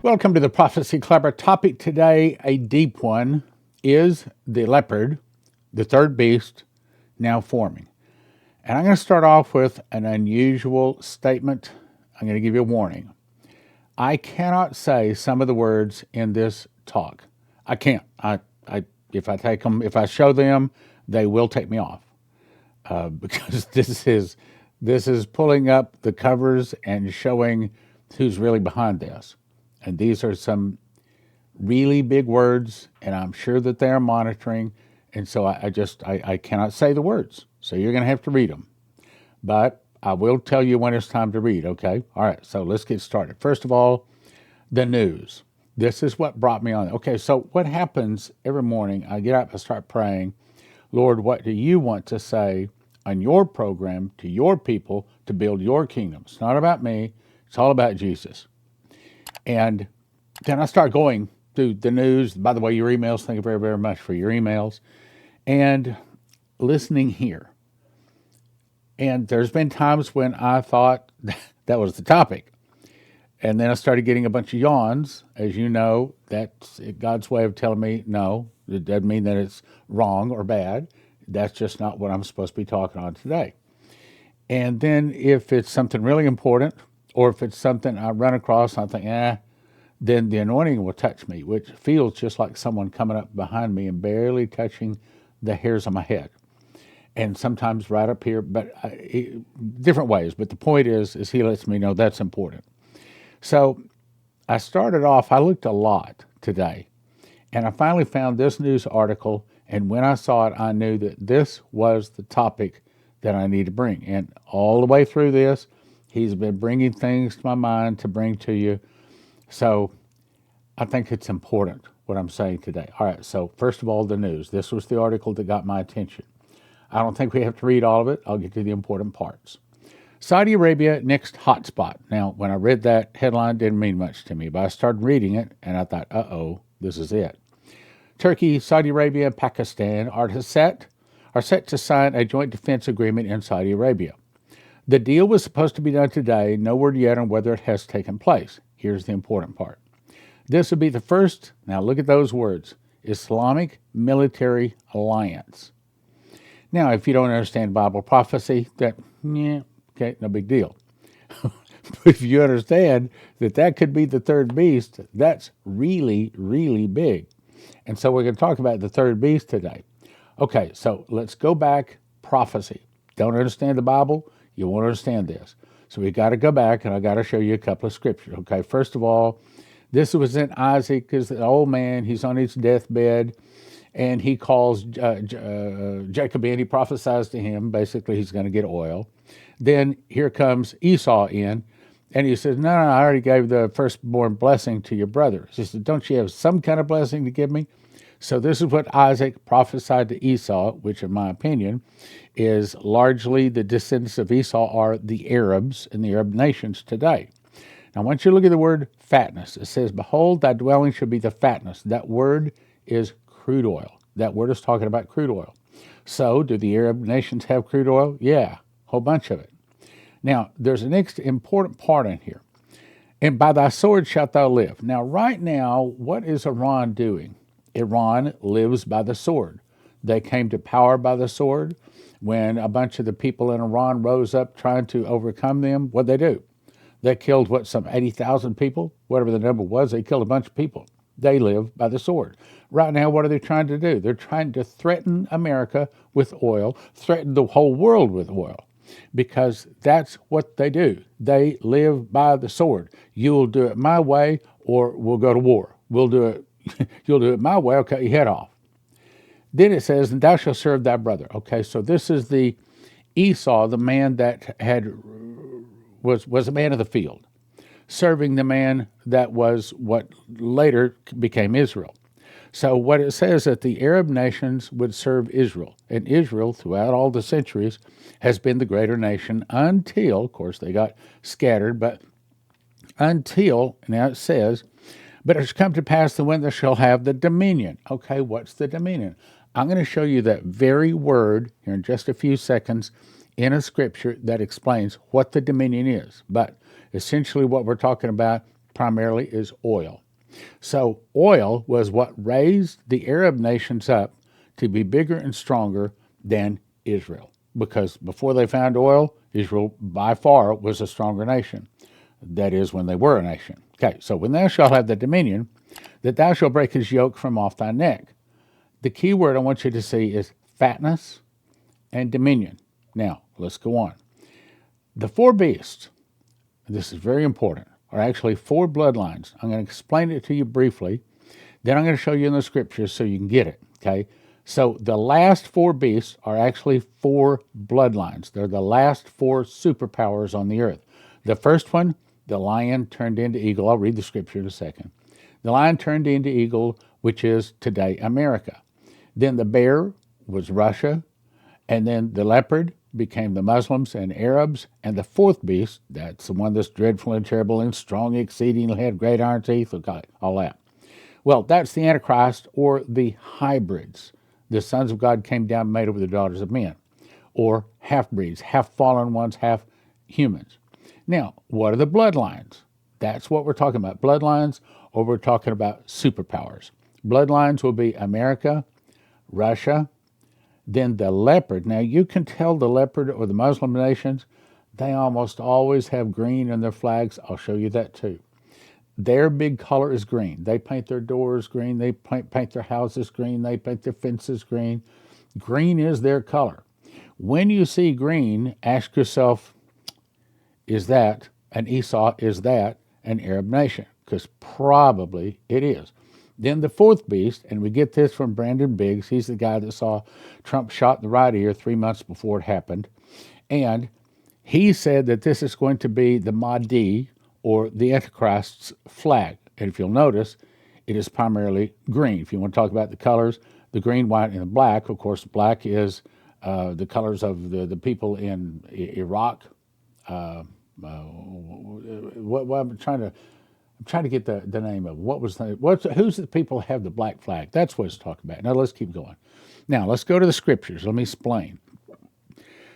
Welcome to the Prophecy Club. Our topic today, a deep one, is the leopard, the third beast, now forming. And I'm going to start off with an unusual statement. I'm going to give you a warning. I cannot say some of the words in this talk. I can't. If I take them, if I show them, they will take me off because this is pulling up the covers and showing who's really behind this. And these are some really big words, and I'm sure that they are monitoring. And so I cannot say the words. So you're going to have to read them. But I will tell you when it's time to read, okay? All right, so let's get started. First of all, the news. This is what brought me on. Okay, so what happens every morning? I get up, I start praying. Lord, what do you want to say on your program to your people to build your kingdom? It's not about me, it's all about Jesus. And then I start going through the news. By the way, your emails, thank you very, very much for your emails. And listening here. And there's been times when I thought that was the topic. And then I started getting a bunch of yawns. As you know, that's God's way of telling me, no, it doesn't mean that it's wrong or bad. That's just not what I'm supposed to be talking on today. And then if it's something really important, or if it's something I run across, I think, then the anointing will touch me, which feels just like someone coming up behind me and barely touching the hairs on my head. And sometimes right up here, but different ways. But the point is he lets me know that's important. So I started off, I looked a lot today, and I finally found this news article. And when I saw it, I knew that this was the topic that I need to bring. And all the way through this, he's been bringing things to my mind to bring to you. So I think it's important what I'm saying today. All right, so first of all, the news. This was the article that got my attention. I don't think we have to read all of it. I'll get to the important parts. Saudi Arabia, next hotspot. Now, when I read that headline, it didn't mean much to me, but I started reading it, and I thought, this is it. Turkey, Saudi Arabia, and Pakistan are set to sign a joint defense agreement in Saudi Arabia. The deal was supposed to be done today. No word yet on whether it has taken place. Here's the important part. This would be the first, now look at those words, Islamic Military Alliance. Now, if you don't understand Bible prophecy, okay, no big deal. But if you understand that could be the third beast, that's really, really big. And so we're going to talk about the third beast today. Okay, so let's go back. Prophecy. Don't understand the Bible? You won't understand this. So we got to go back, and I got to show you a couple of scriptures. Okay, first of all, this was in Isaac, because the old man, he's on his deathbed, and he calls Jacob in. He prophesies to him. Basically, he's going to get oil. Then here comes Esau in, and he says, no, I already gave the firstborn blessing to your brother. He says, don't you have some kind of blessing to give me? So this is what Isaac prophesied to Esau, which in my opinion is largely the descendants of Esau are the Arabs and the Arab nations today. Now, I want you to look at the word fatness. It says, behold, thy dwelling shall be the fatness. That word is crude oil. That word is talking about crude oil. So do the Arab nations have crude oil? Yeah, a whole bunch of it. Now, there's an next important part in here. And by thy sword shalt thou live. Now, right now, what is Iran doing? Iran lives by the sword. They came to power by the sword. When a bunch of the people in Iran rose up trying to overcome them, what'd they do? They killed, some 80,000 people? Whatever the number was, they killed a bunch of people. They live by the sword. Right now, what are they trying to do? They're trying to threaten America with oil, threaten the whole world with oil, because that's what they do. They live by the sword. You'll do it my way, or we'll go to war. We'll do it. You'll do it my way, I'll cut your head off. Then it says, and thou shalt serve thy brother. Okay, so this is the Esau, the man that was a man of the field, serving the man that was what later became Israel. So what it says that the Arab nations would serve Israel, and Israel throughout all the centuries has been the greater nation until, of course, they got scattered, but until, now it says, but it shall come to pass that when they shall have the dominion. Okay, what's the dominion? I'm going to show you that very word here in just a few seconds in a scripture that explains what the dominion is. But essentially what we're talking about, primarily is oil. So oil was what raised the Arab nations up to be bigger and stronger than Israel. Because before they found oil, Israel by far was a stronger nation. That is, when they were a nation. Okay, so when thou shalt have the dominion, that thou shalt break his yoke from off thy neck. The key word I want you to see is fatness and dominion. Now, let's go on. The four beasts, this is very important, are actually four bloodlines. I'm going to explain it to you briefly. Then I'm going to show you in the scriptures so you can get it, okay? So the last four beasts are actually four bloodlines. They're the last four superpowers on the earth. The first one, the lion turned into eagle. I'll read the scripture in a second. The lion turned into eagle, which is today America. Then the bear was Russia, and then the leopard became the Muslims and Arabs, and the fourth beast, that's the one that's dreadful and terrible and strong, exceedingly had great iron teeth, all that. Well, that's the Antichrist or the hybrids. The sons of God came down and made over the daughters of men, or half-breeds, half-fallen ones, half-humans. Now, what are the bloodlines? That's what we're talking about, bloodlines, or we're talking about superpowers. Bloodlines will be America, Russia, then the leopard. Now, you can tell the leopard or the Muslim nations, they almost always have green in their flags. I'll show you that too. Their big color is green. They paint their doors green. They paint their houses green. They paint their fences green. Green is their color. When you see green, ask yourself, is that an Esau? Is that an Arab nation? Because probably it is. Then the fourth beast, and we get this from Brandon Biggs. He's the guy that saw Trump shot in the right ear 3 months before it happened. And he said that this is going to be the Mahdi, or the Antichrist's flag. And if you'll notice, it is primarily green. If you want to talk about the colors, the green, white, and the black, of course, black is the colors of the people in Iraq. What I'm trying to get the name of who's the people that have the black flag? That's what it's talking about. Now let's keep going. Now let's go to the scriptures. Let me explain.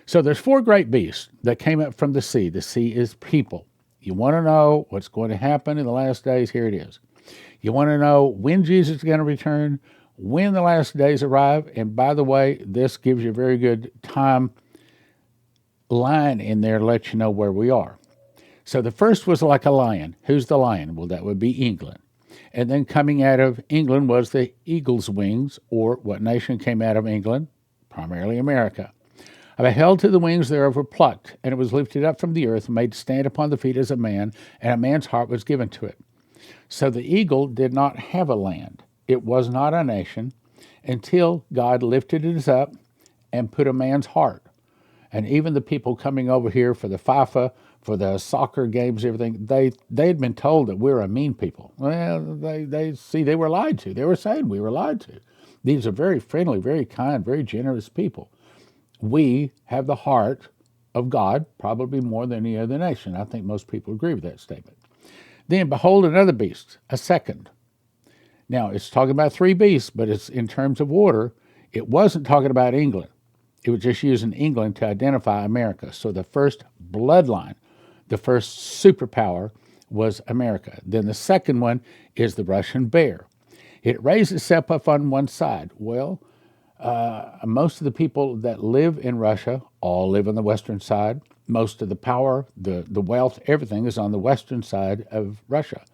So there's four great beasts that came up from the sea. The sea is people. You want to know what's going to happen in the last days? Here it is. You want to know when Jesus is going to return, when the last days arrive, and by the way, this gives you a very good time line in there to let you know where we are. So the first was like a lion. Who's the lion? Well, that would be England. And then coming out of England was the eagle's wings, or what nation came out of England? Primarily America. I beheld till the wings thereof were plucked, and it was lifted up from the earth, and made to stand upon the feet as a man, and a man's heart was given to it. So the eagle did not have a land. It was not a nation until God lifted it up and put a man's heart. And even the people coming over here for the FIFA, for the soccer games, everything, they had been told that we're a mean people. Well, they were lied to. They were saying we were lied to. These are very friendly, very kind, very generous people. We have the heart of God, probably more than any other nation. I think most people agree with that statement. Then behold another beast, a second. Now, it's talking about three beasts, but it's in terms of order. It wasn't talking about England. It was just using England to identify America. So the first bloodline, the first superpower was America. Then the second one is the Russian bear. It raised itself up on one side. Well, most of the people that live in Russia all live on the western side. Most of the power, the wealth, everything is on the western side of Russia.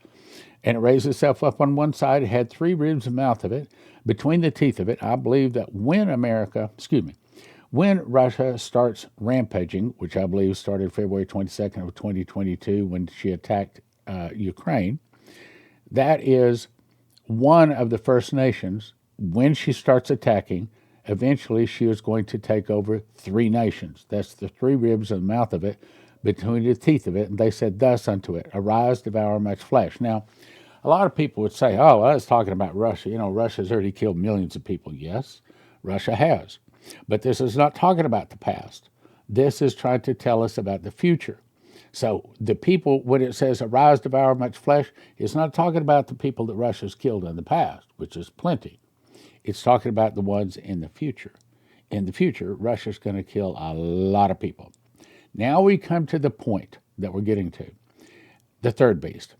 And it raised itself up on one side. It had three ribs in the mouth of it. Between the teeth of it, I believe that when Russia starts rampaging, which I believe started February 22nd of 2022 when she attacked Ukraine, that is one of the first nations. When she starts attacking, eventually she is going to take over three nations. That's the three ribs in the mouth of it, between the teeth of it. And they said thus unto it, arise, devour much flesh. Now, a lot of people would say, oh, well, I was talking about Russia. You know, Russia's already killed millions of people. Yes, Russia has. But this is not talking about the past. This is trying to tell us about the future. So the people, when it says arise, devour much flesh, it's not talking about the people that Russia's killed in the past, which is plenty. It's talking about the ones in the future. In the future, Russia's going to kill a lot of people. Now we come to the point that we're getting to, the third beast.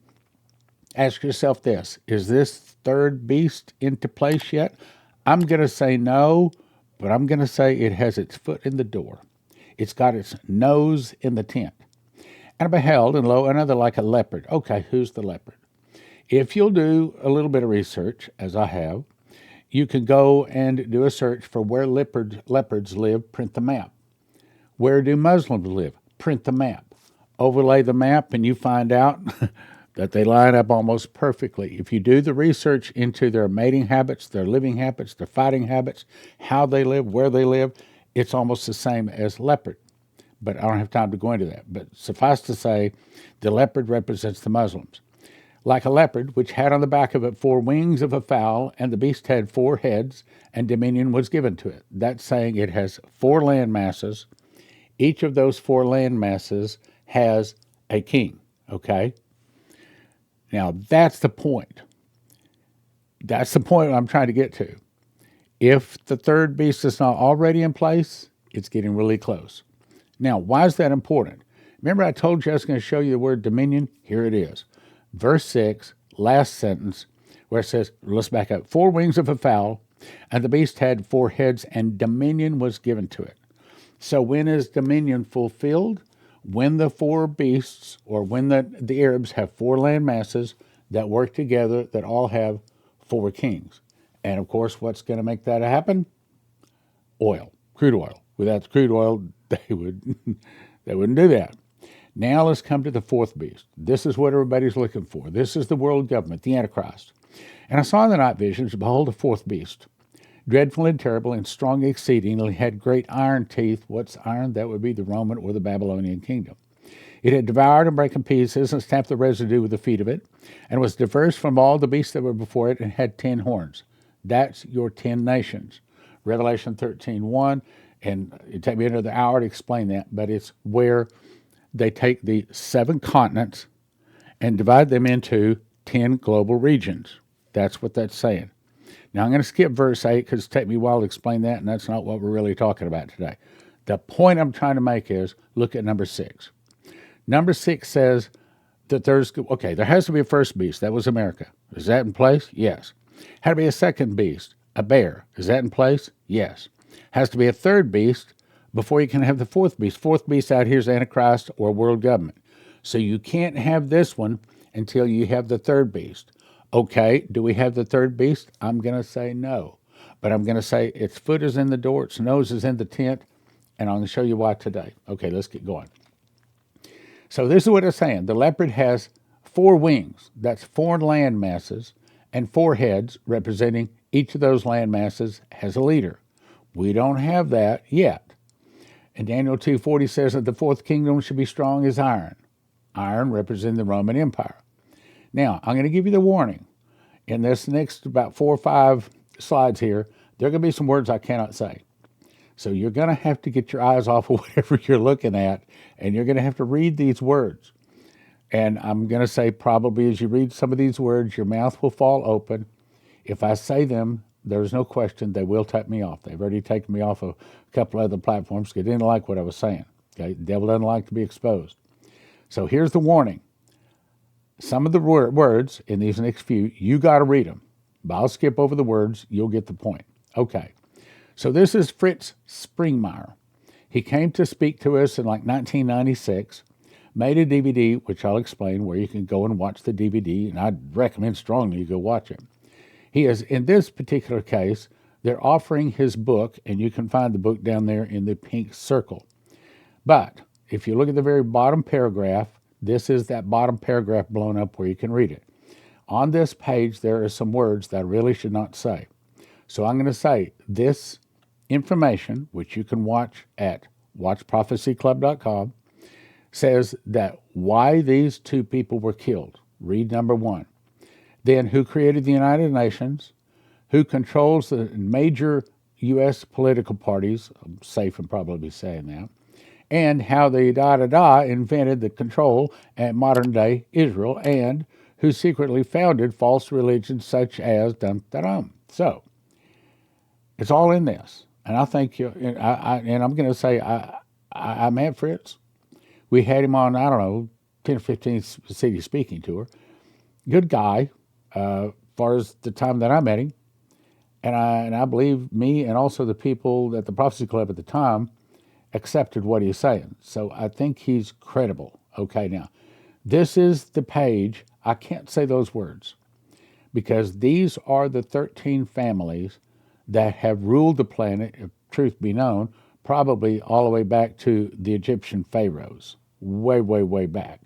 Ask yourself this: is this third beast into place yet? I'm going to say no, but I'm going to say it has its foot in the door. It's got its nose in the tent. And I beheld, and lo, another like a leopard. Okay, who's the leopard? If you'll do a little bit of research, as I have, you can go and do a search for where leopards live, print the map. Where do Muslims live? Print the map. Overlay the map, and you find out that they line up almost perfectly. If you do the research into their mating habits, their living habits, their fighting habits, how they live, where they live, it's almost the same as leopard. But I don't have time to go into that. But suffice to say, the leopard represents the Muslims. Like a leopard, which had on the back of it 4 wings of a fowl, and the beast had 4 heads, and dominion was given to it. That's saying it has 4 land masses. Each of those 4 land masses has a king, okay? Now, that's the point. That's the point I'm trying to get to. If the third beast is not already in place, it's getting really close. Now, why is that important? Remember I told you I was going to show you the word dominion? Here it is. Verse 6, last sentence, where it says, let's back up, 4 wings of a fowl, and the beast had 4 heads, and dominion was given to it. So when is dominion fulfilled? When the 4 beasts, or when the Arabs have 4 land masses that work together that all have 4 kings. And of course, what's going to make that happen? Oil, crude oil. Without the crude oil, they wouldn't do that. Now let's come to the 4th beast. This is what everybody's looking for. This is the world government, the Antichrist. And I saw in the night visions, behold, a 4th beast, dreadful and terrible and strong exceedingly, had great iron teeth. What's iron? That would be the Roman or the Babylonian kingdom. It had devoured and broken pieces and stamped the residue with the feet of it, and was diverse from all the beasts that were before it, and had 10 horns. That's your 10 nations. Revelation 13:1, and it'd take me another hour to explain that, but it's where they take the 7 continents and divide them into 10 global regions. That's what that's saying. Now, I'm going to skip verse 8 because it takes me a while to explain that, and that's not what we're really talking about today. The point I'm trying to make is, look at number 6. Number 6 says that there has to be a first beast. That was America. Is that in place? Yes. Had to be a second beast, a bear. Is that in place? Yes. Has to be a third beast before you can have the 4th beast. 4th beast out here is Antichrist or world government. So you can't have this one until you have the 3rd beast. Okay, do we have the 3rd beast? I'm going to say no. But I'm going to say its foot is in the door, its nose is in the tent, and I'm going to show you why today. Okay, let's get going. So this is what it's saying. The leopard has 4 wings. That's 4 land masses, and 4 heads, representing each of those land masses has a leader. We don't have that yet. And Daniel 2:40 says that the 4th kingdom should be strong as iron. Iron representing the Roman Empire. Now, I'm going to give you the warning. In this next about 4 or 5 slides here, there are going to be some words I cannot say. So you're going to have to get your eyes off of whatever you're looking at, and you're going to have to read these words. And I'm going to say probably as you read some of these words, your mouth will fall open. If I say them, there's no question they will take me off. They've already taken me off of a couple other platforms because they didn't like what I was saying. Okay? The devil doesn't like to be exposed. So here's the warning. Some of the words in these next few, you got to read them. But I'll skip over the words. You'll get the point. Okay. So this is Fritz Springmeier. He came to speak to us in like 1996, made a DVD, which I'll explain, where you can go and watch the DVD, and I'd recommend strongly you go watch it. He is, in this particular case, they're offering his book, and you can find the book down there in the pink circle. But if you look at the very bottom paragraph, this is that bottom paragraph blown up where you can read it. On this page, there are some words that I really should not say. So I'm going to say this information, which you can watch at watchprophecyclub.com, says that why these 2 people were killed. Read number 1. Then who created the United Nations, who controls the major U.S. political parties, I'm safe in probably saying that, and how the invented the control at modern-day Israel, and who secretly founded false religions such as So, it's all in this. And I think, and I'm going to say, I met Fritz. We had him on, 10 or 15 city speaking tour. Good guy, far as the time that I met him. And I believe me and also the people at the Prophecy Club at the time accepted what he's saying. So I think he's credible. Okay, now, this is the page. I can't say those words because these are the 13 families that have ruled the planet, if truth be known, probably all the way back to the Egyptian pharaohs, way, way, way back.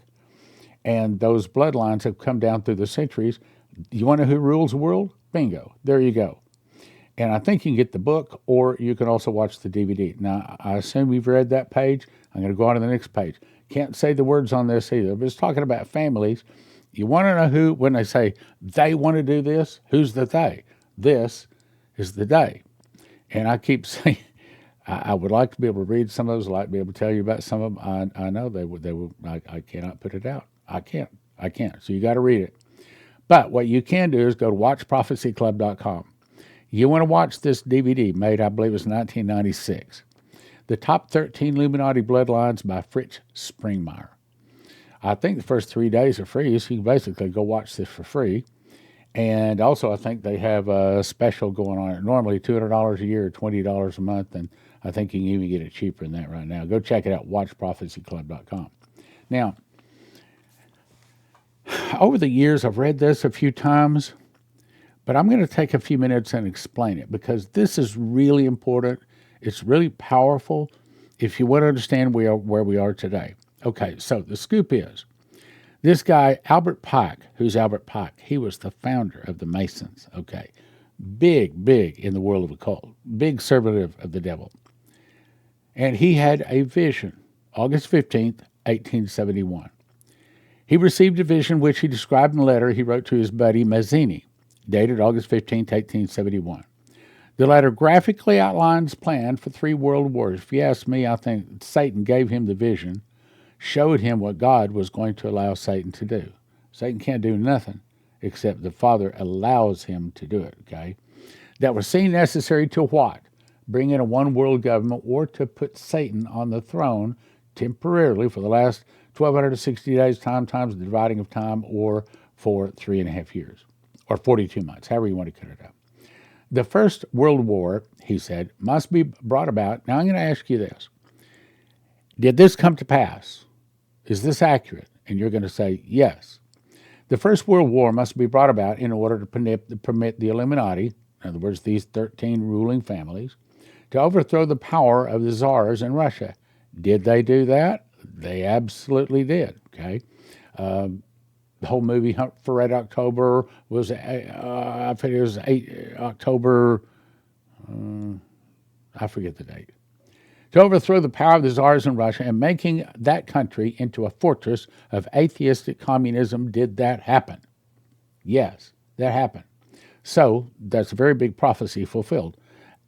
And those bloodlines have come down through the centuries. You want to know who rules the world? Bingo. There you go. And I think you can get the book, or you can also watch the DVD. Now, I assume you've read that page. I'm going to go on to the next page. Can't say the words on this either, but it's talking about families. You want to know who, when they say they want to do this, who's the they? This is the they. And I keep saying, I would like to be able to read some of those. I'd like to be able to tell you about some of them. I know they will. I cannot put it out. I can't. So you got to read it. But what you can do is go to watchprophecyclub.com. You want to watch this DVD made, I believe it was 1996. The Top 13 Illuminati Bloodlines by Fritz Springmeier. I think the first 3 days are free, so you can basically go watch this for free. And also I think they have a special going on. Normally $200 a year, $20 a month, and I think you can even get it cheaper than that right now. Go check it out, watchprophecyclub.com. Now, over the years, I've read this a few times, but I'm going to take a few minutes and explain it because this is really important. It's really powerful if you want to understand where we are today. Okay, so the scoop is, this guy, Albert Pike, who's Albert Pike? He was the founder of the Masons, okay? Big in the world of occult, big servant of the devil. And he had a vision, August 15th, 1871. He received a vision which he described in a letter he wrote to his buddy Mazzini, dated August 15, 1871. The letter graphically outlines plan for 3 world wars. If you ask me, I think Satan gave him the vision, showed him what God was going to allow Satan to do. Satan can't do nothing except the Father allows him to do it, okay? That was seen necessary to what? Bring in a one world government or to put Satan on the throne temporarily for the last 1,260 days, times the dividing of time, or for 3.5 years, or 42 months, however you want to cut it out. The First World War, he said, must be brought about. Now I'm going to ask you this. Did this come to pass? Is this accurate? And you're going to say, yes. The First World War must be brought about in order to permit the Illuminati, in other words, these 13 ruling families, to overthrow the power of the czars in Russia. Did they do that? They absolutely did, okay? The whole movie Hunt for Red October was, I think it was 8 October, I forget the date. To overthrow the power of the czars in Russia and making that country into a fortress of atheistic communism. Did that happen? Yes, that happened. So that's a very big prophecy fulfilled.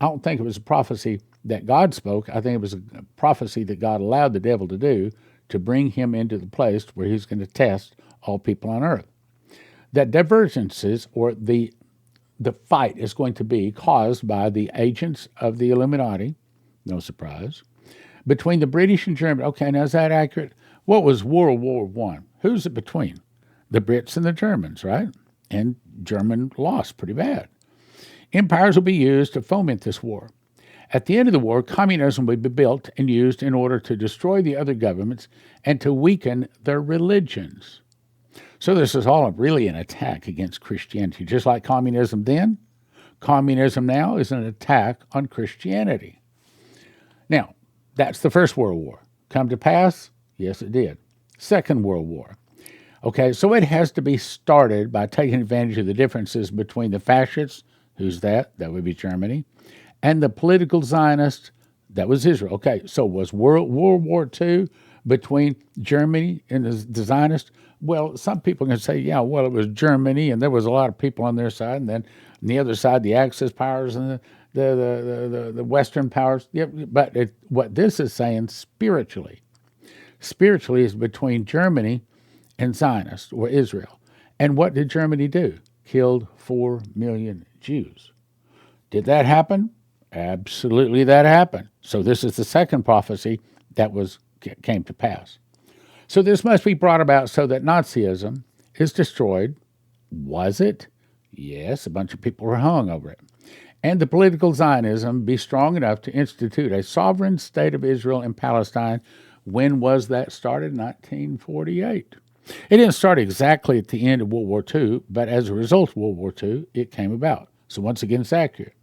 I don't think it was a prophecy that God spoke. I think it was a prophecy that God allowed the devil to do to bring him into the place where he's going to test all people on earth. That divergences or the fight is going to be caused by the agents of the Illuminati, no surprise, between the British and Germany. Okay, now is that accurate? What was World War I? Who's it between? The Brits and the Germans, right? And German lost pretty bad. Empires will be used to foment this war. At the end of the war, communism will be built and used in order to destroy the other governments and to weaken their religions. So this is all really an attack against Christianity. Just like communism then, communism now is an attack on Christianity. Now, that's the First World War. Come to pass? Yes, it did. Second World War. Okay, so it has to be started by taking advantage of the differences between the fascists, who's that? That would be Germany, and the political Zionists, that was Israel. Okay, so was World War II between Germany and the Zionists? Well, some people can say, yeah, well, it was Germany, and there was a lot of people on their side, and then on the other side, the Axis powers and the Western powers. Yeah, but what this is saying spiritually is between Germany and Zionists, or Israel. And what did Germany do? Killed 4 million Jews. Did that happen? Absolutely, that happened. So this is the second prophecy that came to pass. So this must be brought about so that Nazism is destroyed, Was it? Yes, a bunch of people were hung over it. And the political Zionism be strong enough to institute a sovereign state of Israel in Palestine. When was that started? 1948. It didn't start exactly at the end of World War II, but as a result of World War II, it came about. So once again, it's accurate.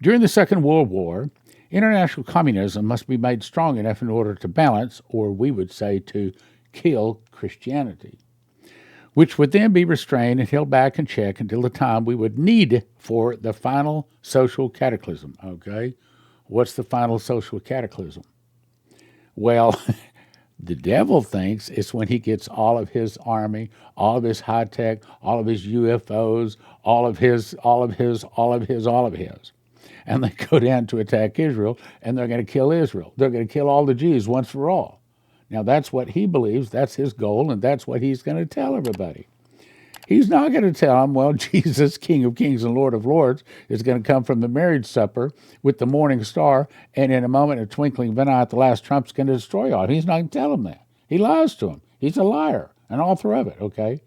During the Second World War, international communism must be made strong enough in order to balance, or we would say to kill, Christianity, which would then be restrained and held back in check until the time we would need for the final social cataclysm. Okay? What's the final social cataclysm? Well, the devil thinks it's when he gets all of his army, all of his high tech, all of his UFOs, all of his. And they go down to attack Israel, and they're going to kill Israel. They're going to kill all the Jews once for all. Now, that's what he believes. That's his goal, and that's what he's going to tell everybody. He's not going to tell them, well, Jesus, King of Kings and Lord of Lords, is going to come from the marriage supper with the morning star, and in a moment of twinkling of an eye at the last trump's going to destroy all. He's not going to tell them that. He lies to them. He's a liar, an author of it, okay?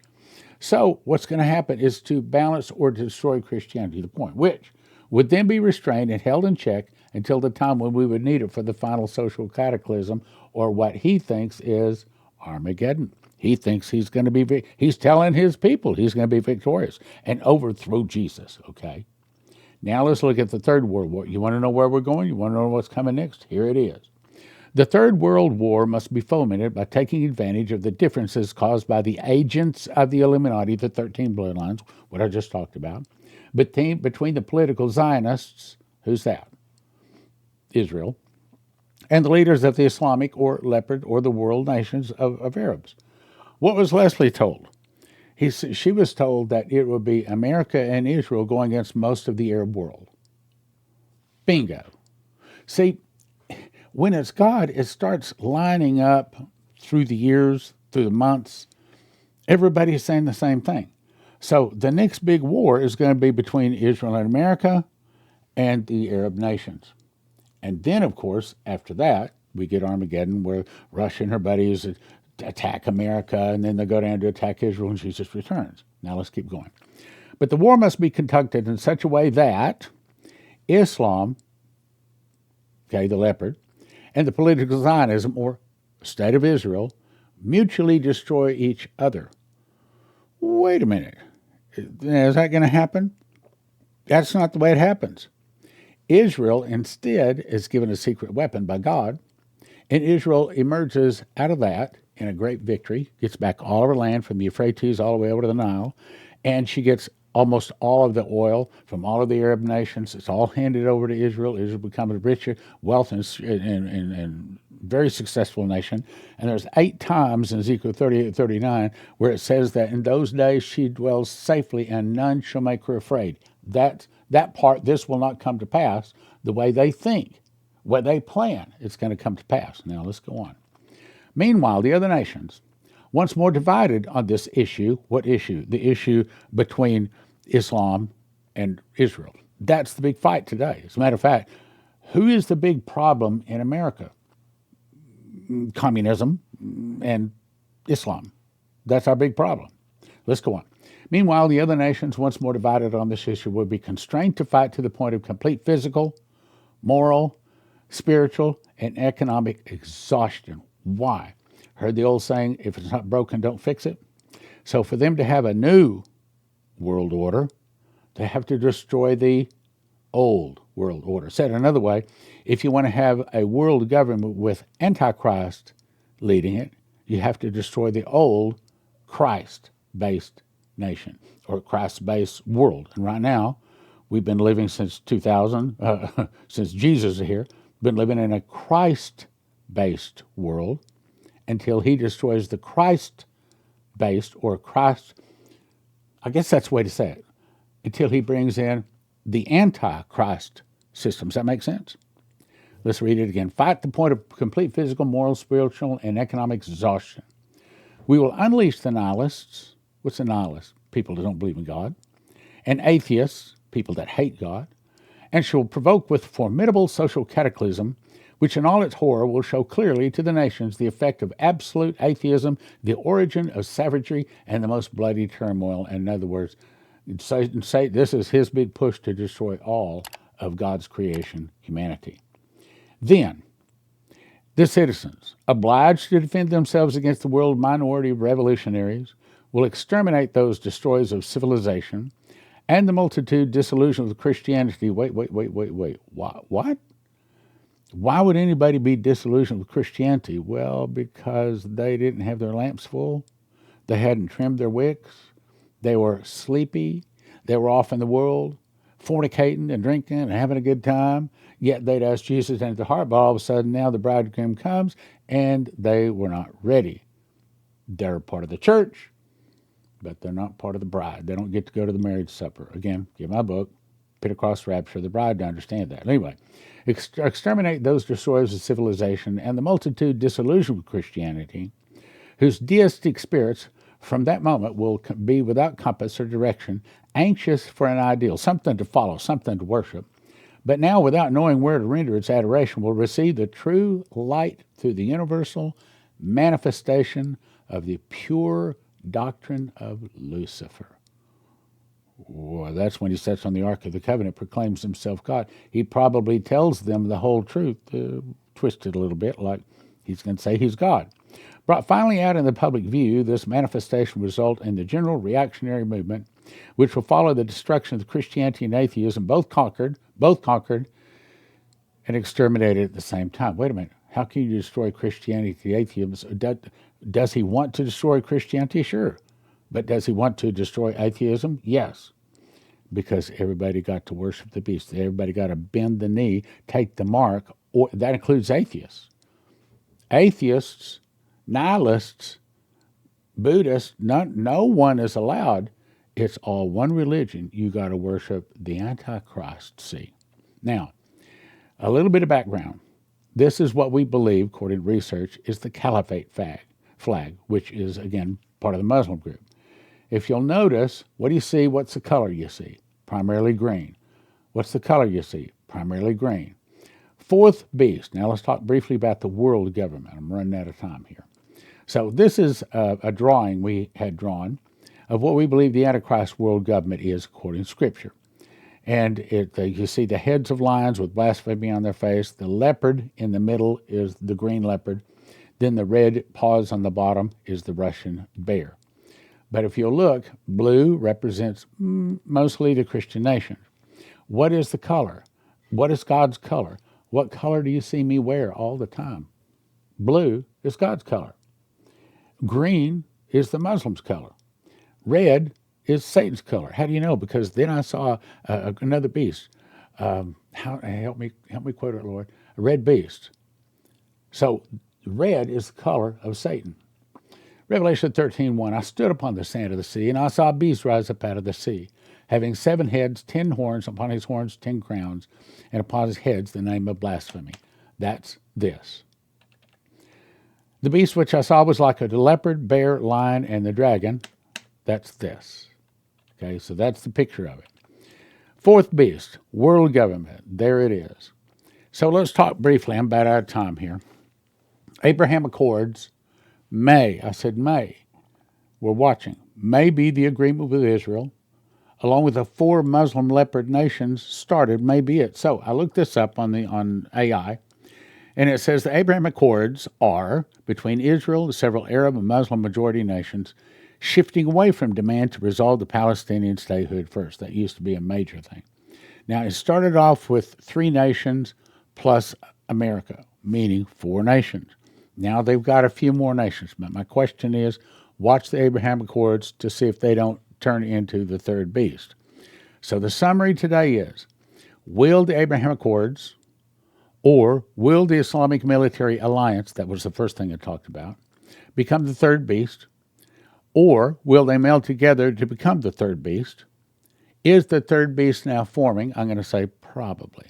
So what's going to happen is to balance or destroy Christianity, the point, which would then be restrained and held in check until the time when we would need it for the final social cataclysm, or what he thinks is Armageddon. He thinks he's going to be, he's telling his people he's going to be victorious and overthrow Jesus, okay? Now let's look at the Third World War. You want to know where we're going? You want to know what's coming next? Here it is. The Third World War must be fomented by taking advantage of the differences caused by the agents of the Illuminati, the 13 Bloodlines, what I just talked about, between the political Zionists, who's that? Israel, and the leaders of the Islamic or Leopard or the world nations of Arabs. What was Leslie told? She was told that it would be America and Israel going against most of the Arab world. Bingo. See, when it's God, it starts lining up through the years, through the months. Everybody's saying the same thing. So the next big war is going to be between Israel and America and the Arab nations. And then, of course, after that, we get Armageddon, where Russia and her buddies attack America, and then they go down to attack Israel, and Jesus returns. Now let's keep going. But the war must be conducted in such a way that Islam, okay, the Leopard, and the political Zionism, or State of Israel, mutually destroy each other. Wait a minute. Is that going to happen? That's not the way it happens. Israel instead is given a secret weapon by God, and Israel emerges out of that in a great victory, gets back all of her land from the Euphrates all the way over to the Nile, and she gets almost all of the oil from all of the Arab nations. It's all handed over to Israel. Israel becomes a richer, wealth, and very successful nation. And there's 8 times in Ezekiel 38-39 where it says that in those days she dwells safely and none shall make her afraid. That part, this will not come to pass the way they think, what they plan. It's going to come to pass. Now let's go on. Meanwhile, the other nations, once more divided on this issue. What issue? The issue between Islam and Israel. That's the big fight today. As a matter of fact, who is the big problem in America? Communism and Islam. That's our big problem. Let's go on. Meanwhile, the other nations, once more divided on this issue, will be constrained to fight to the point of complete physical, moral, spiritual, and economic exhaustion. Why? Heard the old saying, if it's not broken, don't fix it. So for them to have a new world order, they have to destroy the old world order. Said another way, if you want to have a world government with Antichrist leading it, you have to destroy the old Christ-based nation or Christ-based world. And right now, we've been living since 2000, since Jesus is here, been living in a Christ-based world until he destroys the Christ-based or Christ, I guess that's the way to say it, until he brings in the Antichrist system. Does that make sense? Let's read it again. Fight the point of complete physical, moral, spiritual, and economic exhaustion. We will unleash the nihilists. What's a nihilist? People that don't believe in God. And atheists, people that hate God. And shall provoke with formidable social cataclysm, which in all its horror will show clearly to the nations the effect of absolute atheism, the origin of savagery, and the most bloody turmoil. In other words, say this is his big push to destroy all of God's creation, humanity. Then, the citizens, obliged to defend themselves against the world minority of revolutionaries, will exterminate those destroyers of civilization and the multitude disillusioned with Christianity. Wait. What? Why would anybody be disillusioned with Christianity? Well, because they didn't have their lamps full. They hadn't trimmed their wicks. They were sleepy. They were off in the world, fornicating and drinking and having a good time. Yet they'd ask Jesus into the heart, but all of a sudden now the bridegroom comes and they were not ready. They're part of the church, but they're not part of the bride. They don't get to go to the marriage supper. Again, give my book, Pentecost Rapture, the bride, to understand that. Anyway, exterminate those destroyers of civilization and the multitude disillusioned with Christianity, whose deistic spirits from that moment will be without compass or direction, anxious for an ideal, something to follow, something to worship, but now without knowing where to render its adoration, will receive the true light through the universal manifestation of the pure doctrine of Lucifer. Well, that's when he sits on the Ark of the Covenant, proclaims himself God. He probably tells them the whole truth, twisted a little bit, like he's going to say he's God. Brought finally out in the public view, this manifestation will result in the general reactionary movement, which will follow the destruction of Christianity and atheism, both conquered and exterminated at the same time. Wait a minute. How can you destroy Christianity and atheism? Does he want to destroy Christianity? Sure. But does he want to destroy atheism? Yes. Because everybody got to worship the beast. Everybody got to bend the knee, take the mark, or that includes atheists. Atheists, nihilists, Buddhists, no one is allowed. It's all one religion. You got to worship the Antichrist, see. Now, a little bit of background. This is what we believe, according to research, is the Caliphate flag, which is, again, part of the Muslim group. If you'll notice, what do you see? What's the color you see? Primarily green. What's the color you see? Primarily green. Fourth beast. Now let's talk briefly about the world government. I'm running out of time here. So this is a drawing we had drawn of what we believe the Antichrist world government is according to Scripture. And you see the heads of lions with blasphemy on their face. The leopard in the middle is the green leopard. Then the red paws on the bottom is the Russian bear. But if you'll look, blue represents mostly the Christian nation. What is the color? What is God's color? What color do you see me wear all the time? Blue is God's color. Green is the Muslims' color. Red is Satan's color. How do you know? Because then I saw another beast. Help me quote it, Lord. A red beast. So red is the color of Satan. Revelation 13:1, I stood upon the sand of the sea, and I saw a beast rise up out of the sea, having 7 heads, 10 horns, upon his horns 10 crowns, and upon his heads the name of blasphemy. That's this. The beast which I saw was like a leopard, bear, lion, and the dragon. That's this. Okay, so that's the picture of it. Fourth beast, world government. There it is. So let's talk briefly. I'm about out of time here. Abraham Accords may we're watching, may be the agreement with Israel, along with the 4 Muslim leopard nations started, may be it. So I looked this up on AI, and it says the Abraham Accords are between Israel and several Arab and Muslim majority nations, shifting away from demand to resolve the Palestinian statehood first. That used to be a major thing. Now, it started off with 3 nations plus America, meaning 4 nations. Now they've got a few more nations, but my question is, watch the Abraham Accords to see if they don't turn into the third beast. So the summary today is, will the Abraham Accords, or will the Islamic Military Alliance, that was the first thing I talked about, become the third beast, or will they meld together to become the third beast? Is the third beast now forming? I'm going to say probably,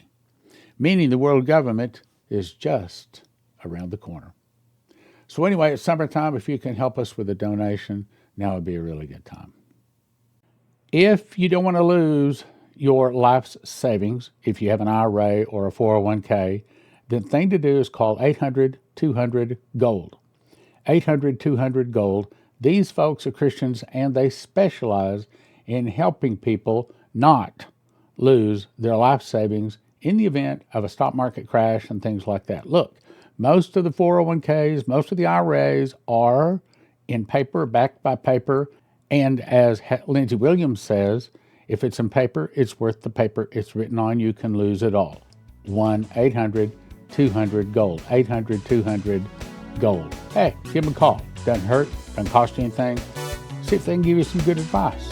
meaning the world government is just around the corner. So anyway, it's summertime. If you can help us with a donation, now would be a really good time. If you don't want to lose your life's savings, if you have an IRA or a 401k, the thing to do is call 800-200-GOLD. 800-200-GOLD. These folks are Christians, and they specialize in helping people not lose their life savings in the event of a stock market crash and things like that. Look, most of the 401ks, most of the IRAs are in paper, backed by paper, and as Lindsey Williams says, if it's in paper, it's worth the paper it's written on. You can lose it all. 1-800-200-GOLD. 800-200-GOLD. Hey, give them a call. Doesn't hurt, doesn't cost you anything. See if they can give you some good advice.